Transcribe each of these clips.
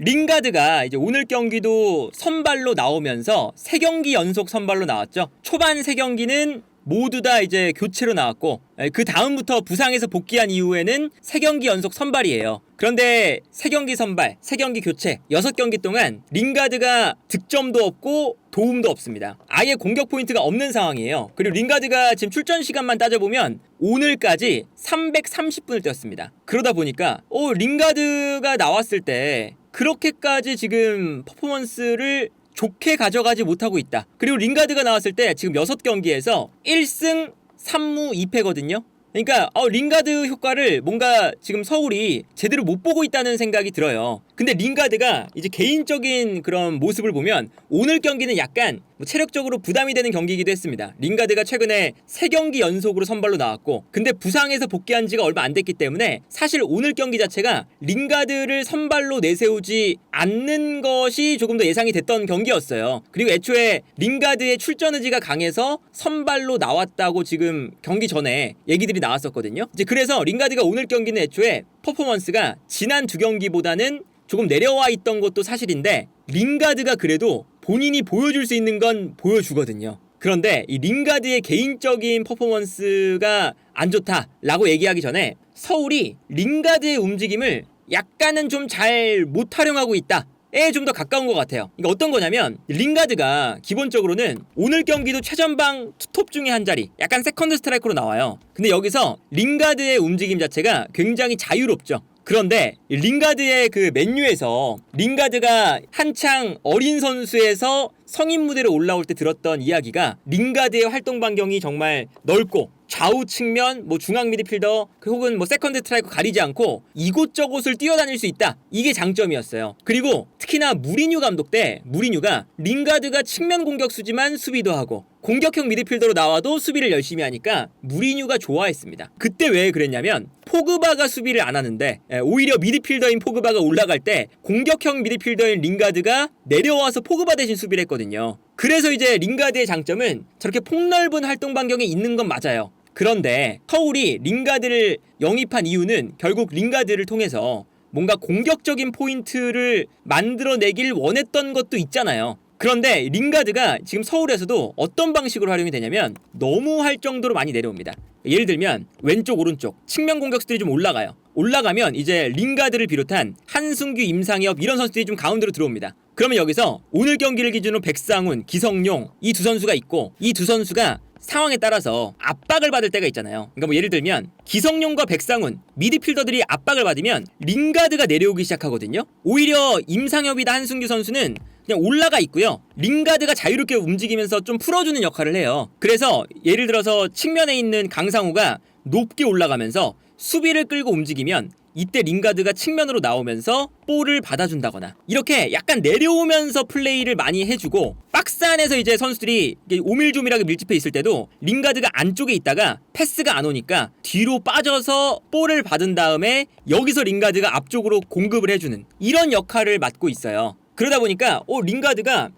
링가드가 이제 오늘 경기도 선발로 나오면서 3경기 연속 선발로 나왔죠. 초반 3경기는 모두 다 이제 교체로 나왔고, 그 다음부터 부상에서 복귀한 이후에는 3경기 연속 선발이에요. 그런데 3경기 선발, 3경기 교체, 6경기 동안 링가드가 득점도 없고 도움도 없습니다. 아예 공격 포인트가 없는 상황이에요. 그리고 링가드가 지금 출전 시간만 따져보면 오늘까지 330분을 뛰었습니다. 그러다 보니까 링가드가 나왔을 때 그렇게까지 지금 퍼포먼스를 좋게 가져가지 못하고 있다. 그리고 링가드가 나왔을 때 지금 6경기에서 1승 3무 2패거든요. 그러니까 링가드 효과를 뭔가 지금 서울이 제대로 못 보고 있다는 생각이 들어요. 근데 링가드가 이제 개인적인 그런 모습을 보면 오늘 경기는 약간 체력적으로 부담이 되는 경기이기도 했습니다. 링가드가 최근에 3경기 연속으로 선발로 나왔고, 근데 부상에서 복귀한 지가 얼마 안 됐기 때문에 사실 오늘 경기 자체가 링가드를 선발로 내세우지 않는 것이 조금 더 예상이 됐던 경기였어요. 그리고 애초에 링가드의 출전 의지가 강해서 선발로 나왔다고 지금 경기 전에 얘기들이 나왔었거든요. 이제 그래서 링가드가 오늘 경기는 애초에 퍼포먼스가 지난 2경기보다는 조금 내려와 있던 것도 사실인데, 링가드가 그래도 본인이 보여줄 수 있는 건 보여주거든요. 그런데 이 링가드의 개인적인 퍼포먼스가 안 좋다라고 얘기하기 전에 서울이 링가드의 움직임을 약간은 좀 잘 못 활용하고 있다에 좀 더 가까운 것 같아요. 이게 어떤 거냐면, 링가드가 기본적으로는 오늘 경기도 최전방 투톱 중에 한 자리, 약간 세컨드 스트라이크로 나와요. 근데 여기서 링가드의 움직임 자체가 굉장히 자유롭죠. 그런데 링가드의 그 맨유에서 링가드가 한창 어린 선수에서 성인 무대로 올라올 때 들었던 이야기가, 링가드의 활동 반경이 정말 넓고 좌우 측면, 중앙 미드필더 혹은 세컨드 스트라이커 가리지 않고 이곳저곳을 뛰어다닐 수 있다. 이게 장점이었어요. 그리고 특히나 무리뉴 감독 때 무리뉴가 링가드가 측면 공격수지만 수비도 하고 공격형 미드필더로 나와도 수비를 열심히 하니까 무리뉴가 좋아했습니다. 그때 왜 그랬냐면, 포그바가 수비를 안 하는데 오히려 미드필더인 포그바가 올라갈 때 공격형 미드필더인 링가드가 내려와서 포그바 대신 수비를 했거든요. 그래서 이제 링가드의 장점은 저렇게 폭넓은 활동 반경이 있는 건 맞아요. 그런데 서울이 링가드를 영입한 이유는 결국 링가드를 통해서 뭔가 공격적인 포인트를 만들어내길 원했던 것도 있잖아요. 그런데 링가드가 지금 서울에서도 어떤 방식으로 활용이 되냐면, 너무 할 정도로 많이 내려옵니다. 예를 들면 왼쪽 오른쪽 측면 공격수들이 좀 올라가면 이제 링가드를 비롯한 한승규, 임상엽 이런 선수들이 좀 가운데로 들어옵니다. 그러면 여기서 오늘 경기를 기준으로 백상훈, 기성용 이 두 선수가 있고, 이 두 선수가 상황에 따라서 압박을 받을 때가 있잖아요. 그러니까 예를 들면 기성용과 백상훈 미드필더들이 압박을 받으면 링가드가 내려오기 시작하거든요. 오히려 임상엽이나 한승규 선수는 그냥 올라가 있고요, 링가드가 자유롭게 움직이면서 좀 풀어주는 역할을 해요. 그래서 예를 들어서 측면에 있는 강상우가 높게 올라가면서 수비를 끌고 움직이면 이때 링가드가 측면으로 나오면서 볼을 받아준다거나 이렇게 약간 내려오면서 플레이를 많이 해주고, 박스 안에서 이제 선수들이 오밀조밀하게 밀집해 있을 때도 링가드가 안쪽에 있다가 패스가 안 오니까 뒤로 빠져서 볼을 받은 다음에 여기서 링가드가 앞쪽으로 공급을 해주는 이런 역할을 맡고 있어요. 그러다 보니까 링가드가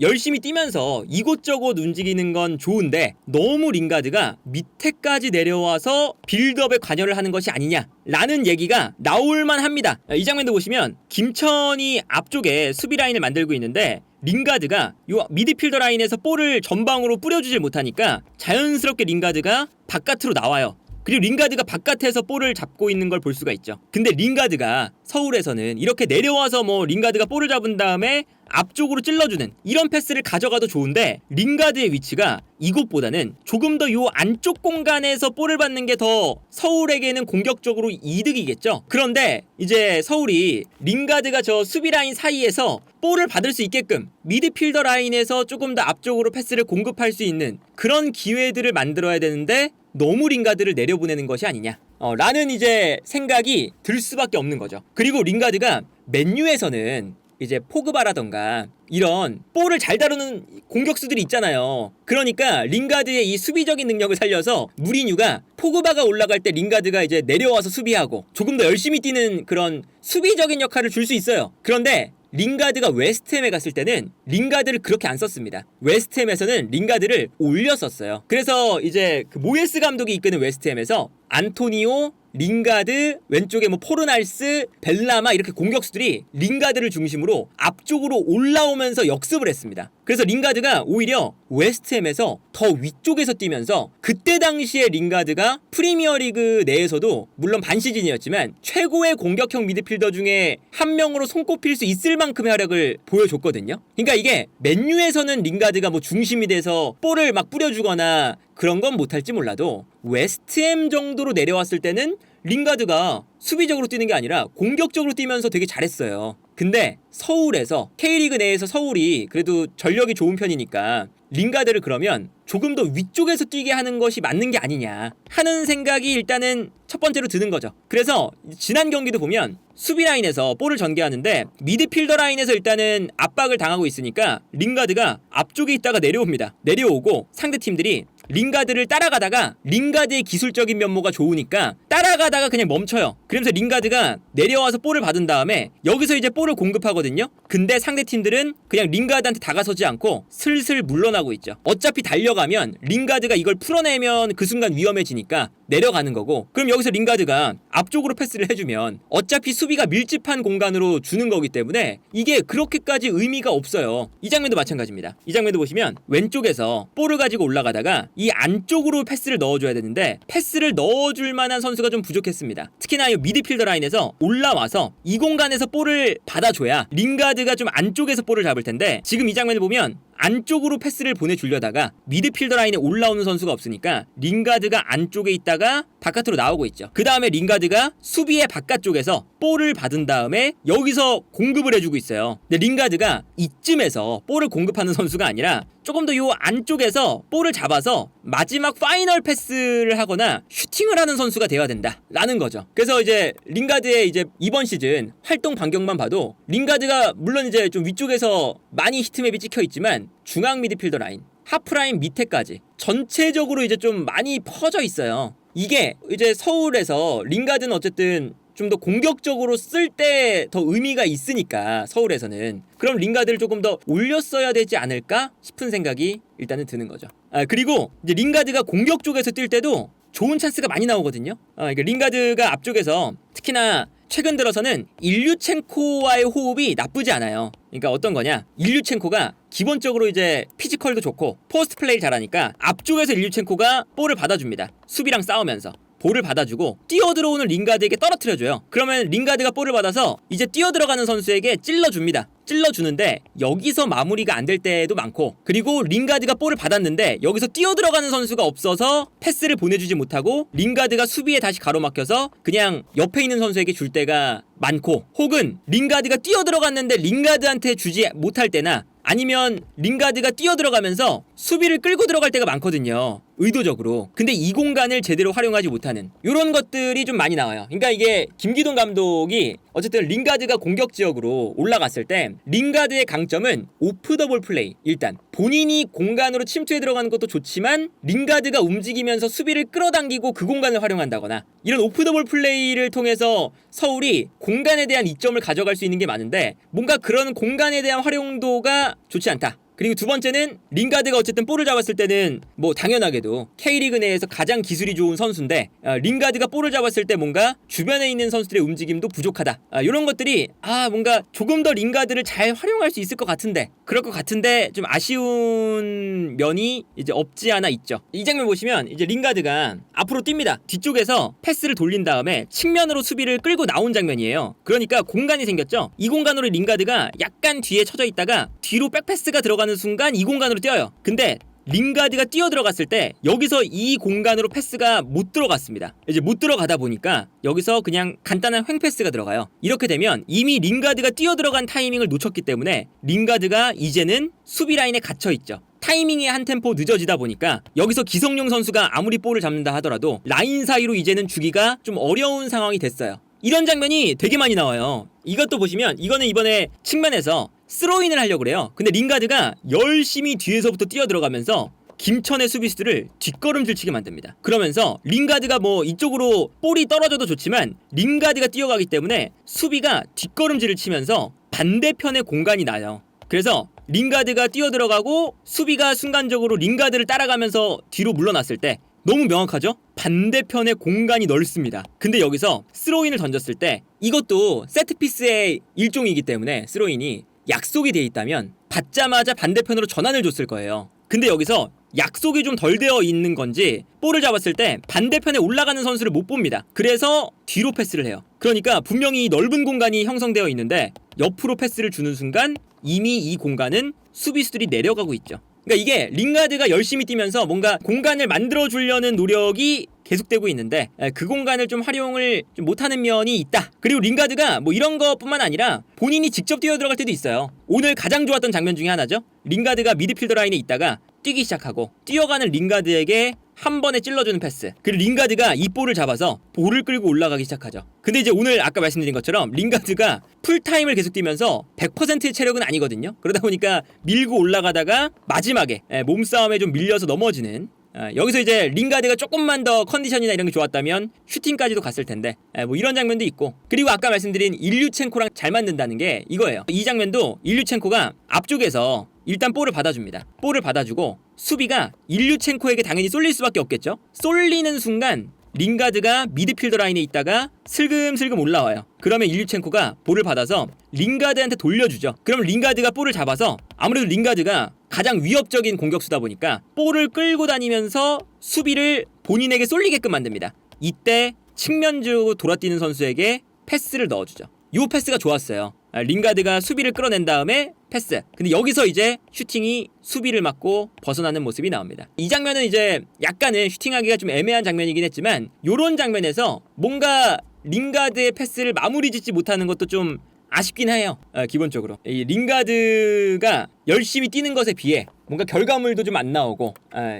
열심히 뛰면서 이곳저곳 움직이는 건 좋은데, 너무 링가드가 밑에까지 내려와서 빌드업에 관여를 하는 것이 아니냐라는 얘기가 나올만 합니다. 이 장면도 보시면 김천이 앞쪽에 수비 라인을 만들고 있는데, 링가드가 요 미드필더 라인에서 볼을 전방으로 뿌려주질 못하니까 자연스럽게 링가드가 바깥으로 나와요. 그리고 링가드가 바깥에서 볼을 잡고 있는 걸 볼 수가 있죠. 근데 링가드가 서울에서는 이렇게 내려와서 링가드가 볼을 잡은 다음에 앞쪽으로 찔러주는 이런 패스를 가져가도 좋은데, 링가드의 위치가 이곳보다는 조금 더 요 안쪽 공간에서 볼을 받는 게 더 서울에게는 공격적으로 이득이겠죠. 그런데 이제 서울이 링가드가 저 수비 라인 사이에서 볼을 받을 수 있게끔 미드필더 라인에서 조금 더 앞쪽으로 패스를 공급할 수 있는 그런 기회들을 만들어야 되는데, 너무 링가드를 내려보내는 것이 아니냐 라는 이제 생각이 들 수밖에 없는 거죠. 그리고 링가드가 맨유에서는 이제 포그바라던가 이런 볼을 잘 다루는 공격수들이 있잖아요. 그러니까 링가드의 이 수비적인 능력을 살려서 무리뉴가 포그바가 올라갈 때 링가드가 이제 내려와서 수비하고 조금 더 열심히 뛰는 그런 수비적인 역할을 줄 수 있어요. 그런데 링가드가 웨스트햄에 갔을 때는 링가드를 그렇게 안 썼습니다. 웨스트햄에서는 링가드를 올렸었어요. 그래서 이제 그 모예스 감독이 이끄는 웨스트햄에서 안토니오, 링가드, 왼쪽에 뭐 포르날스, 벨라마 이렇게 공격수들이 링가드를 중심으로 앞쪽으로 올라오면서 역습을 했습니다. 그래서 링가드가 오히려 웨스트햄에서 더 위쪽에서 뛰면서 그때 당시에 링가드가 프리미어리그 내에서도 물론 반시즌이었지만 최고의 공격형 미드필더 중에 한 명으로 손꼽힐 수 있을 만큼의 활약을 보여줬거든요. 그러니까 이게 맨유에서는 링가드가 뭐 중심이 돼서 볼을 막 뿌려주거나 그런 건 못할지 몰라도 웨스트햄 정도로 내려왔을 때는 링가드가 수비적으로 뛰는 게 아니라 공격적으로 뛰면서 되게 잘했어요. 근데 서울에서 K리그 내에서 서울이 그래도 전력이 좋은 편이니까 링가드를 그러면 조금 더 위쪽에서 뛰게 하는 것이 맞는 게 아니냐 하는 생각이 일단은 첫 번째로 드는 거죠. 그래서 지난 경기도 보면 수비 라인에서 볼을 전개하는데 미드필더 라인에서 일단은 압박을 당하고 있으니까 링가드가 앞쪽에 있다가 내려옵니다. 내려오고 상대팀들이 링가드를 따라가다가 링가드의 기술적인 면모가 좋으니까 따라가다가 그냥 멈춰요. 그러면서 링가드가 내려와서 볼을 받은 다음에 여기서 이제 볼을 공급하거든요. 근데 상대팀들은 그냥 링가드한테 다가서지 않고 슬슬 물러나고 있죠. 어차피 달려가면 링가드가 이걸 풀어내면 그 순간 위험해지니까 내려가는 거고, 그럼 여기서 링가드가 앞쪽으로 패스를 해주면 어차피 수비가 밀집한 공간으로 주는 거기 때문에 이게 그렇게까지 의미가 없어요. 이 장면도 마찬가지입니다. 이 장면도 보시면 왼쪽에서 볼을 가지고 올라가다가 이 안쪽으로 패스를 넣어줘야 되는데 패스를 넣어줄 만한 선수가 좀 부족했습니다. 특히나 이 미드필더 라인에서 올라와서 이 공간에서 볼을 받아줘야 링가드가 좀 안쪽에서 볼을 잡을 텐데 지금 이 장면을 보면 안쪽으로 패스를 보내주려다가 미드필더 라인에 올라오는 선수가 없으니까 링가드가 안쪽에 있다가 바깥으로 나오고 있죠. 그 다음에 링가드가 수비의 바깥쪽에서 볼을 받은 다음에 여기서 공급을 해주고 있어요. 근데 링가드가 이쯤에서 볼을 공급하는 선수가 아니라 조금 더 요 안쪽에서 볼을 잡아서 마지막 파이널 패스를 하거나 슈팅을 하는 선수가 되어야 된다 라는 거죠. 그래서 이제 링가드의 이제 이번 시즌 활동 반경만 봐도 링가드가 물론 이제 좀 위쪽에서 많이 히트맵이 찍혀 있지만 중앙 미드필더 라인, 하프라인 밑에까지 전체적으로 이제 좀 많이 퍼져 있어요. 이게 이제 서울에서 링가드는 어쨌든 좀 더 공격적으로 쓸 때 더 의미가 있으니까 서울에서는 그럼 링가드를 조금 더 올렸어야 되지 않을까 싶은 생각이 일단은 드는 거죠. 그리고 이제 링가드가 공격 쪽에서 뛸 때도 좋은 찬스가 많이 나오거든요. 그러니까 링가드가 앞쪽에서 특히나 최근 들어서는 일류첸코와의 호흡이 나쁘지 않아요. 그러니까 어떤 거냐? 일류첸코가 기본적으로 이제 피지컬도 좋고 포스트 플레이를 잘하니까 앞쪽에서 일류첸코가 볼을 받아줍니다. 수비랑 싸우면서 볼을 받아주고 뛰어들어오는 링가드에게 떨어뜨려줘요. 그러면 링가드가 볼을 받아서 이제 뛰어들어가는 선수에게 찔러줍니다. 찔러주는데 여기서 마무리가 안 될 때도 많고, 그리고 링가드가 볼을 받았는데 여기서 뛰어들어가는 선수가 없어서 패스를 보내주지 못하고 링가드가 수비에 다시 가로막혀서 그냥 옆에 있는 선수에게 줄 때가 많고, 혹은 링가드가 뛰어들어갔는데 링가드한테 주지 못할 때나 아니면 링가드가 뛰어들어가면서 수비를 끌고 들어갈 때가 많거든요. 의도적으로. 근데 이 공간을 제대로 활용하지 못하는 이런 것들이 좀 많이 나와요. 그러니까 이게 김기동 감독이 어쨌든 링가드가 공격 지역으로 올라갔을 때 링가드의 강점은 오프 더 볼 플레이. 일단 본인이 공간으로 침투해 들어가는 것도 좋지만 링가드가 움직이면서 수비를 끌어당기고 그 공간을 활용한다거나 이런 오프 더 볼 플레이를 통해서 서울이 공간에 대한 이점을 가져갈 수 있는 게 많은데 뭔가 그런 공간에 대한 활용도가 좋지 않다. 그리고 두 번째는 링가드가 어쨌든 볼을 잡았을 때는 뭐 당연하게도 K리그 내에서 가장 기술이 좋은 선수인데 링가드가 볼을 잡았을 때 뭔가 주변에 있는 선수들의 움직임도 부족하다. 이런 것들이 뭔가 조금 더 링가드를 잘 활용할 수 있을 것 같은데 그럴 것 같은데 좀 아쉬운 면이 이제 없지 않아 있죠. 이 장면 보시면 이제 링가드가 앞으로 뜁니다. 뒤쪽에서 패스를 돌린 다음에 측면으로 수비를 끌고 나온 장면이에요. 그러니까 공간이 생겼죠. 이 공간으로 링가드가 약간 뒤에 쳐져 있다가 뒤로 백패스가 들어가는 순간 이 공간으로 뛰어요. 근데 링가드가 뛰어 들어갔을 때 여기서 이 공간으로 패스가 못 들어갔습니다. 이제 못 들어가다 보니까 여기서 그냥 간단한 횡패스가 들어가요. 이렇게 되면 이미 링가드가 뛰어 들어간 타이밍을 놓쳤기 때문에 링가드가 이제는 수비 라인에 갇혀 있죠. 타이밍이 한 템포 늦어지다 보니까 여기서 기성용 선수가 아무리 볼을 잡는다 하더라도 라인 사이로 이제는 주기가 좀 어려운 상황이 됐어요. 이런 장면이 되게 많이 나와요. 이것도 보시면 이거는 이번에 측면에서 스로인을 하려고 그래요. 근데 링가드가 열심히 뒤에서부터 뛰어들어가면서 김천의 수비수들을 뒷걸음질 치게 만듭니다. 그러면서 링가드가 뭐 이쪽으로 볼이 떨어져도 좋지만 링가드가 뛰어가기 때문에 수비가 뒷걸음질을 치면서 반대편에 공간이 나요. 그래서 링가드가 뛰어들어가고 수비가 순간적으로 링가드를 따라가면서 뒤로 물러났을 때 너무 명확하죠? 반대편에 공간이 넓습니다. 근데 여기서 스로인을 던졌을 때 이것도 세트피스의 일종이기 때문에 스로인이 약속이 돼 있다면 받자마자 반대편으로 전환을 줬을 거예요. 근데 여기서 약속이 좀 덜 되어 있는 건지 볼을 잡았을 때 반대편에 올라가는 선수를 못 봅니다. 그래서 뒤로 패스를 해요. 그러니까 분명히 넓은 공간이 형성되어 있는데 옆으로 패스를 주는 순간 이미 이 공간은 수비수들이 내려가고 있죠. 그러니까 이게 링가드가 열심히 뛰면서 뭔가 공간을 만들어 주려는 노력이 계속되고 있는데 그 공간을 좀 활용을 좀 못하는 면이 있다. 그리고 링가드가 뭐 이런 것뿐만 아니라 본인이 직접 뛰어 들어갈 때도 있어요. 오늘 가장 좋았던 장면 중에 하나죠. 링가드가 미드필더 라인에 있다가 뛰기 시작하고 뛰어가는 링가드에게 한 번에 찔러주는 패스. 그리고 링가드가 이 볼을 잡아서 볼을 끌고 올라가기 시작하죠. 근데 이제 오늘 아까 말씀드린 것처럼 링가드가 풀타임을 계속 뛰면서 100%의 체력은 아니거든요. 그러다 보니까 밀고 올라가다가 마지막에 몸싸움에 좀 밀려서 넘어지는, 여기서 이제 링가드가 조금만 더 컨디션이나 이런 게 좋았다면 슈팅까지도 갔을 텐데 뭐 이런 장면도 있고. 그리고 아까 말씀드린 일류첸코랑 잘 맞는다는 게 이거예요. 이 장면도 일류첸코가 앞쪽에서 일단 볼을 받아줍니다. 볼을 받아주고 수비가 일류첸코에게 당연히 쏠릴 수밖에 없겠죠. 쏠리는 순간 링가드가 미드필더 라인에 있다가 슬금슬금 올라와요. 그러면 일류첸코가 볼을 받아서 링가드한테 돌려주죠. 그럼 링가드가 볼을 잡아서, 아무래도 링가드가 가장 위협적인 공격수다 보니까 볼을 끌고 다니면서 수비를 본인에게 쏠리게끔 만듭니다. 이때 측면 쪽으로 돌아뛰는 선수에게 패스를 넣어주죠. 이 패스가 좋았어요. 링가드가 수비를 끌어낸 다음에 패스. 근데 여기서 이제 슈팅이 수비를 맞고 벗어나는 모습이 나옵니다. 이 장면은 이제 약간은 슈팅하기가 좀 애매한 장면이긴 했지만 요런 장면에서 뭔가 링가드의 패스를 마무리 짓지 못하는 것도 좀 아쉽긴 해요. 기본적으로 이 링가드가 열심히 뛰는 것에 비해 뭔가 결과물도 좀 안 나오고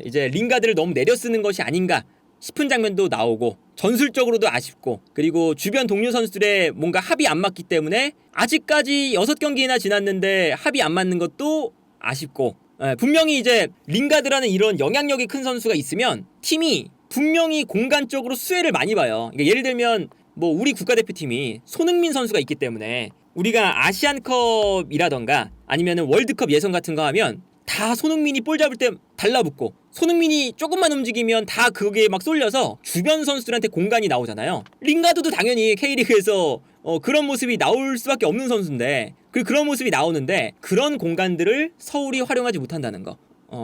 이제 링가드를 너무 내려쓰는 것이 아닌가 싶은 장면도 나오고, 전술적으로도 아쉽고, 그리고 주변 동료 선수들의 뭔가 합이 안 맞기 때문에 아직까지 6경기나 지났는데 합이 안 맞는 것도 아쉽고, 분명히 이제 링가드라는 이런 영향력이 큰 선수가 있으면 팀이 분명히 공간적으로 수혜를 많이 봐요. 그러니까 예를 들면 뭐 우리 국가대표팀이 손흥민 선수가 있기 때문에 우리가 아시안컵이라던가 아니면은 월드컵 예선 같은 거 하면 다 손흥민이 볼 잡을 때 달라붙고, 손흥민이 조금만 움직이면 다 그게 막 쏠려서 주변 선수들한테 공간이 나오잖아요. 링가드도 당연히 K리그에서 그런 모습이 나올 수밖에 없는 선수인데, 그런 모습이 나오는데 그런 공간들을 서울이 활용하지 못한다는 거.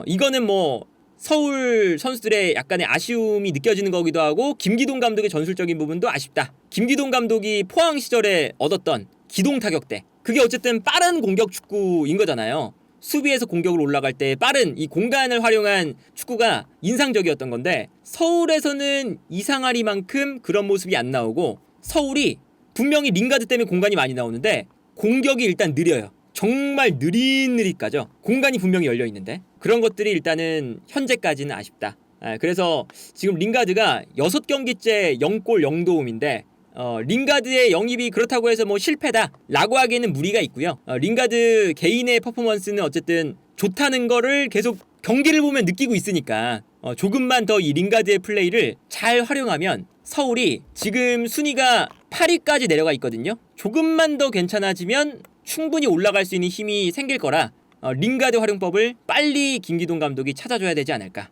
이거는 뭐 서울 선수들의 약간의 아쉬움이 느껴지는 거기도 하고, 김기동 감독의 전술적인 부분도 아쉽다. 김기동 감독이 포항 시절에 얻었던 기동 타격대, 그게 어쨌든 빠른 공격 축구인 거잖아요. 수비에서 공격을 올라갈 때 빠른 이 공간을 활용한 축구가 인상적이었던 건데, 서울에서는 이상하리만큼 그런 모습이 안 나오고, 서울이 분명히 링가드 때문에 공간이 많이 나오는데 공격이 일단 느려요. 정말 느릿느릿 가죠. 공간이 분명히 열려 있는데 그런 것들이 일단은 현재까지는 아쉽다. 그래서 지금 링가드가 6경기째 0골 0도움인데 링가드의 영입이 그렇다고 해서 뭐 실패다라고 하기에는 무리가 있고요. 링가드 개인의 퍼포먼스는 어쨌든 좋다는 거를 계속 경기를 보면 느끼고 있으니까 조금만 더 이 링가드의 플레이를 잘 활용하면 서울이 지금 순위가 8위까지 내려가 있거든요. 조금만 더 괜찮아지면 충분히 올라갈 수 있는 힘이 생길 거라 링가드 활용법을 빨리 김기동 감독이 찾아줘야 되지 않을까.